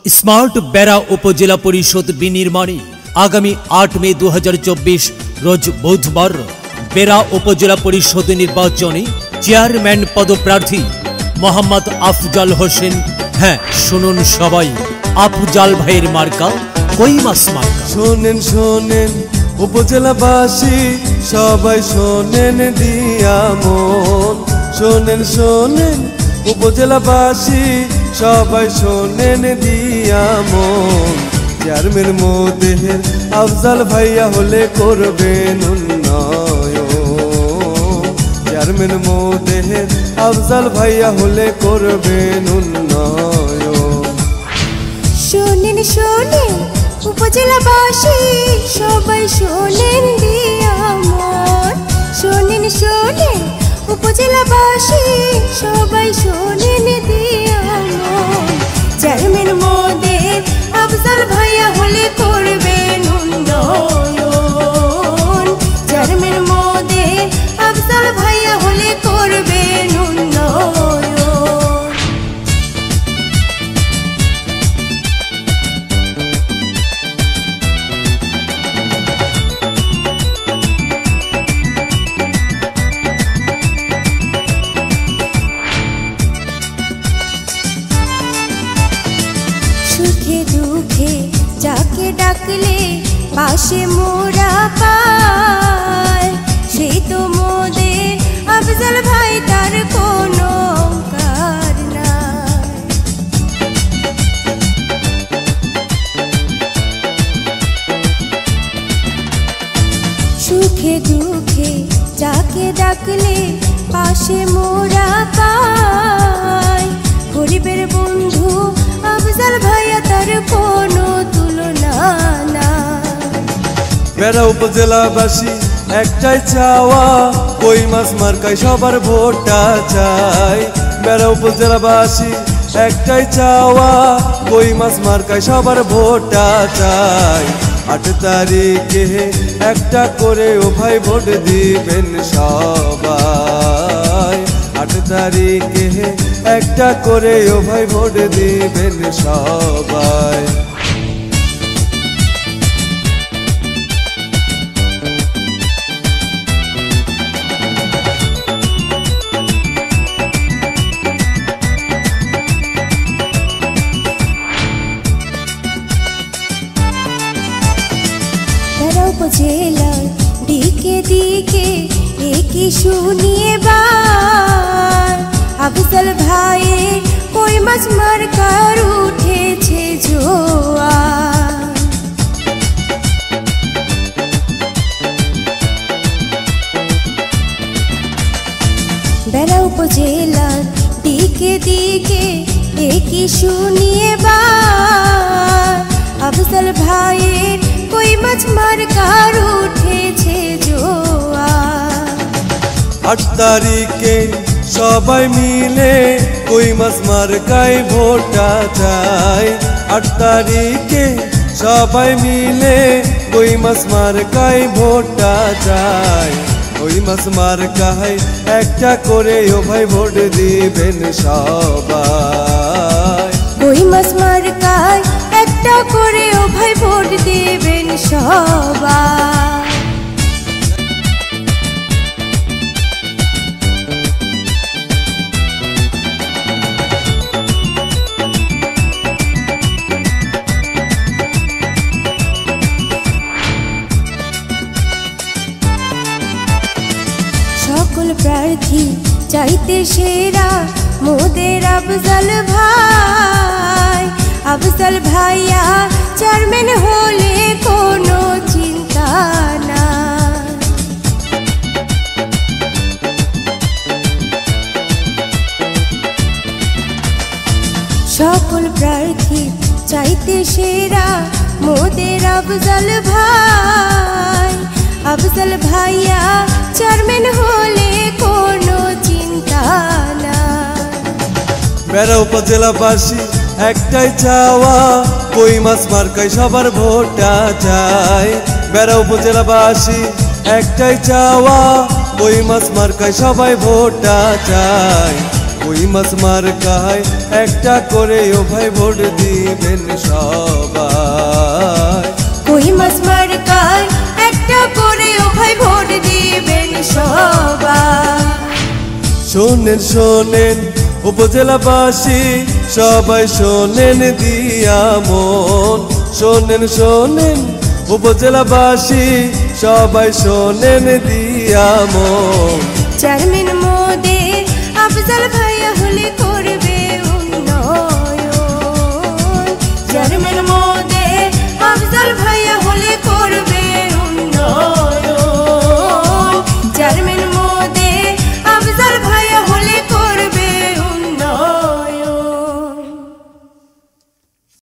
Smart बेरा उपजिला परिषद विनिर्माणे आगामी 8 मे 2024 रोज बुधवार बेरा उपजिला परिषद निर्वाचने चेयरमैन पदप्रार्थी मोहम्मद अफजाल होसेन। हाँ शुनुन सबाई अफजाल भाइयेर मार्का कई मास मार्का। शोनेन शोनेन उपजेलाबासी सबाई शोनेन दिया मन। शोनेन शोनेन उपजेलाबासी सबाई शोनेन दिया मन। चेयरमैन मोदेहेर अफजाल भाइया होले करबेन उन्नयन। चेयरमैन मोदेहेर अफजाल भाइया होले करबेन उन्नयन। शोनेन शोनेन उपजेलाबासी सबाई शोनेन दिया मन। शोनेन शोनेन उपजेलाबासी सबाई शोनेन दिया मन। चेयरमैन मोदेहेर अफजाल भाइया होले करबेन उन्नयन। चेयरमैन मोदेहेर अफजाल भाइया होले करबेन उन्नयन। सुखे दुखे जाके डाकले पाशे मोरा पाय सेई तो मोदेर अफजाल भाई तार कोनो कार नाय। सुखे दुखे जाके डाकले पाशे मोरा पाय गरीबेर बंधु अफजाल भाइया तार कोनो तुलना नाय। बेरा उपजेलाबासी एकटाई चावा कई मास मार्काय सबार भोटटा चाই। बेरा उपजेलाबासी एकटाई चावा कई मास मार्काय सबार भोटटा चाই। 8 तारिखे একটা করে ও ভাই ভোট দিবেন সবাই। 8 তারিখে একটা করে ও ভাই ভোট দিবেন সবাই। उपजेलार दिके दिके एकी शुनिए बार अफजाल भाइयेर कई मास मार्कार उठेछे जोयार। बेरा उपजेलार दिके दिके एकी शुनिए बार अफजाल भाइयेर कई मास मार्कार उठेछे जोयार। 8 तारिखे सबाई मिले कई मास मार्काय भोटटा চাই। 8 तारिखे सबाई मिले कई मास मार्काय भोटटा চাই। ওই মাস মার্কায় একটা করে ও ভাই ভোট দিবেন সবাই। ওই মাস মার্কায় একটা করে ও ভাই ভোট দিবেন সবাই। সকল প্রার্থী চাইতে সেরা মোদের अफजाल भाई। अफजाल भाइया चेयरमैन होले कोनो चिंता ना। সকল প্রার্থী চাইতে সেরা মোদের अफजाल भाई। अफजाल भाइया चेयरमैन होले कोनो चिंता ना। बेरा उपजेलाबासी एकटाई चावा कई मास मार्काय सबार भोटटा চাই। बेरा उपजेलाबासी एकटाई चावा कई मास मार्काय सबाई भोटटा চাই। কই মাছ মার্কায় একটা করে ও ভাই ভোট দিবেন সবাই। কই মাছ মার্কায় একটা করে ও ভাই ভোট দিবেন সবাই। শোনেন শোনেন উপজেলাবাসী সবাই শোনেন দিয়া মন, শোনেন শোনেন উপজেলাবাসী সবাই শোনেন দিয়া মন। চেয়ারম্যান মোদের আফজাল ভাইয়া হলে